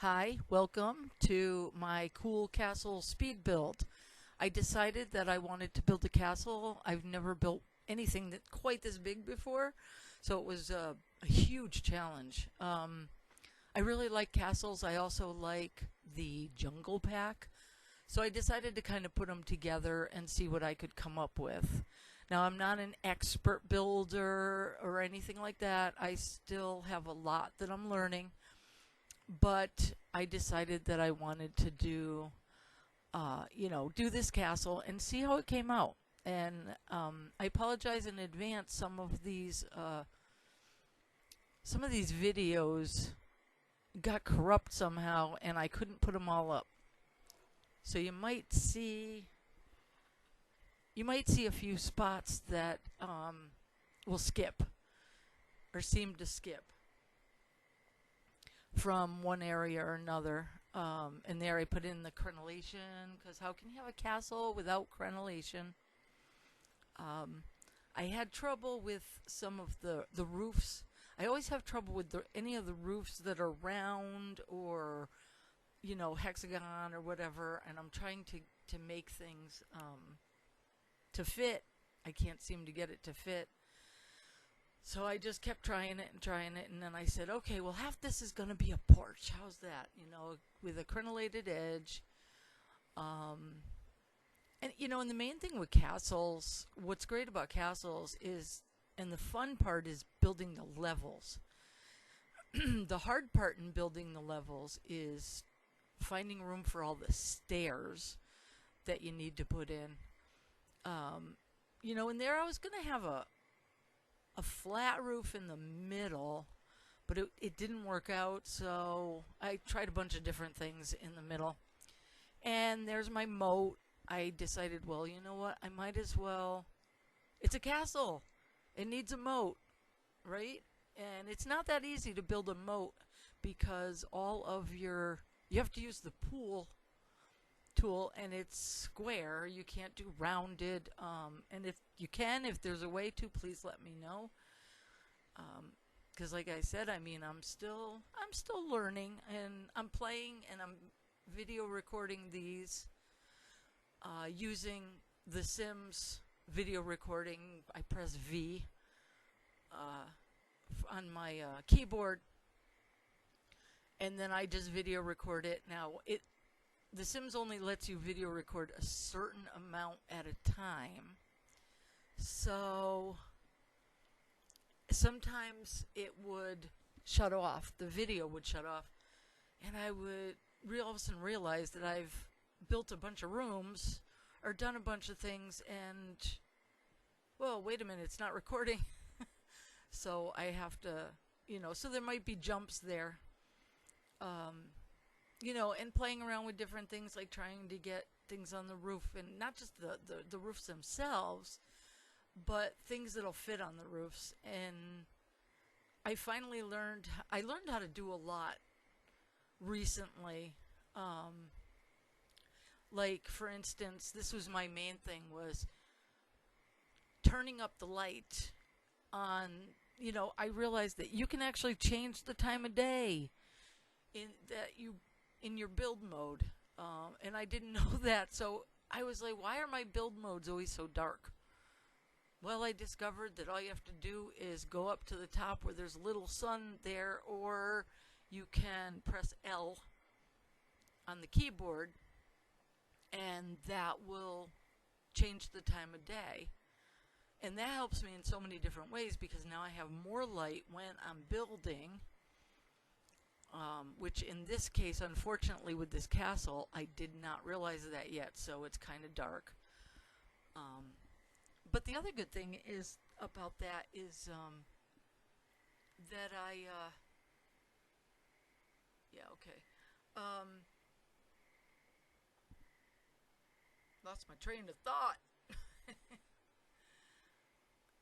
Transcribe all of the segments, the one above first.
Hi, welcome to my cool castle speed build. I decided that I wanted to build a castle. I've never built anything that quite this big before, so it was a huge challenge. I really like castles. I also like the jungle pack, so I decided to kind of put them together and see what I could come up with. Now, I'm not an expert builder or anything like that. I still have a lot that I'm learning, but I decided that I wanted to do this castle and see how it came out. And I apologize in advance. Some of these videos got corrupt somehow, and I couldn't put them all up. So you might see a few spots that will skip or seem to skip from one area or another. And there I put in the crenellation because how can you have a castle without crenellation? Um, I had trouble with some of the roofs. I always have trouble with any of the roofs that are round or hexagon or whatever, and I'm trying to make things to fit. I can't seem to get it to fit. So I just kept trying it, and then I said, okay, well, half this is going to be a porch. How's that? With a crenellated edge. Um, and the main thing with castles, what's great about castles is, and the fun part is building the levels. The hard part in building the levels is finding room for all the stairs that you need to put in. Um, in there I was going to have a flat roof in the middle, but it didn't work out, so I tried a bunch of different things in the middle. And there's my moat. I decided, well, you know what? I might as well. It's a castle. It needs a moat, right? And it's not that easy to build a moat because you have to use the pool tool, and it's square. You can't do rounded. And if there's a way to, please let me know. Because, like I said, I'm still learning, and I'm playing, and I'm video recording these using the Sims video recording. I press V on my keyboard, and then I just video record it. Now, the Sims only lets you video record a certain amount at a time. So sometimes it would shut off, the video would shut off, and I would all of a sudden realize that I've built a bunch of rooms or done a bunch of things, and, well, wait a minute, it's not recording. So I have to, so there might be jumps there. Um, and playing around with different things, like trying to get things on the roof, and not just the roofs themselves, but things that'll fit on the roofs. And I learned how to do a lot recently. Um, like, for instance, this was my main thing, was turning up the light on. I realized that you can actually change the time of day in your build mode, and I didn't know that. So I was like, why are my build modes always so dark? Well, I discovered that all you have to do is go up to the top where there's a little sun there, or you can press L on the keyboard, and that will change the time of day. And that helps me in so many different ways because now I have more light when I'm building, which in this case, unfortunately, with this castle, I did not realize that yet, so it's kind of dark. But the other good thing is about that is that yeah, okay. Um, Lost my train of thought.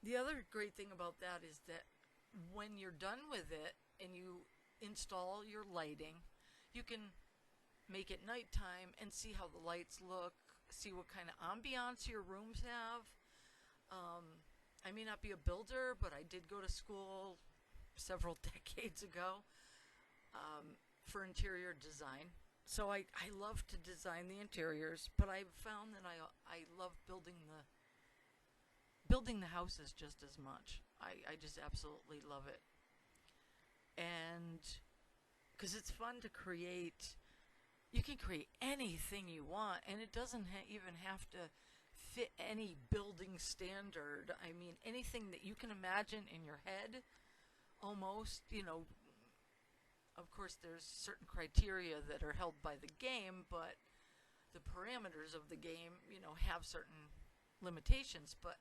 The other great thing about that is that when you're done with it and you install your lighting, you can make it nighttime and see how the lights look, see what kind of ambiance your rooms have. I may not be a builder, but I did go to school several decades ago. Um, for interior design. So I love to design the interiors, but I've found that I love building the houses just as much. I just absolutely love it. And because it's fun to create, you can create anything you want, and it doesn't even have to fit any building standard. I mean, anything that you can imagine in your head, almost, of course, there's certain criteria that are held by the game, but the parameters of the game, have certain limitations. But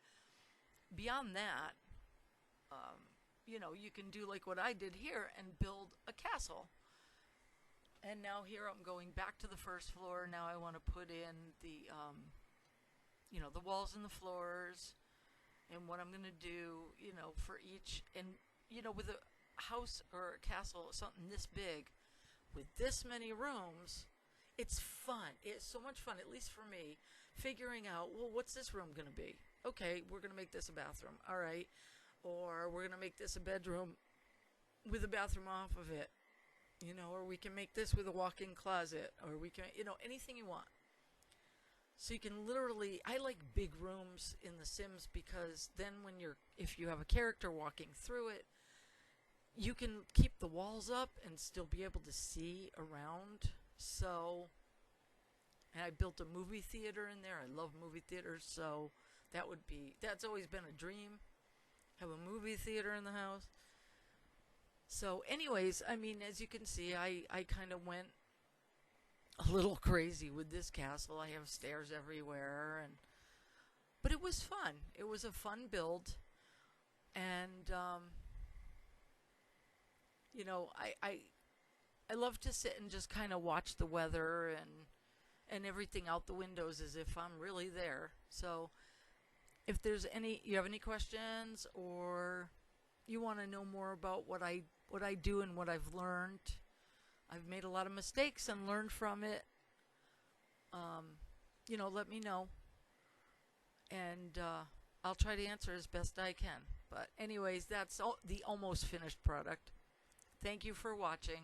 beyond that, you can do like what I did here and build a castle. And now here I'm going back to the first floor. Now I want to put in the walls and the floors, and what I'm going to do, for each. And, with a house or a castle, something this big, with this many rooms, it's fun. It's so much fun, at least for me, figuring out, well, what's this room going to be? Okay, we're going to make this a bathroom. All right. Or we're going to make this a bedroom with a bathroom off of it. Or we can make this with a walk-in closet, or we can, anything you want. So you can literally, I like big rooms in The Sims because then if you have a character walking through it, you can keep the walls up and still be able to see around. So, and I built a movie theater in there. I love movie theaters, so that's always been a dream. Have a movie theater in the house. So anyways, I mean, as you can see, I kind of went a little crazy with this castle. I have stairs everywhere, but it was fun. It was a fun build, and I love to sit and just kind of watch the weather and everything out the windows as if I'm really there. So if you have any questions, or you want to know more about what I do and what I've learned, I've made a lot of mistakes and learned from it. Let me know, and I'll try to answer as best I can. But anyways, that's the almost finished product. Thank you for watching.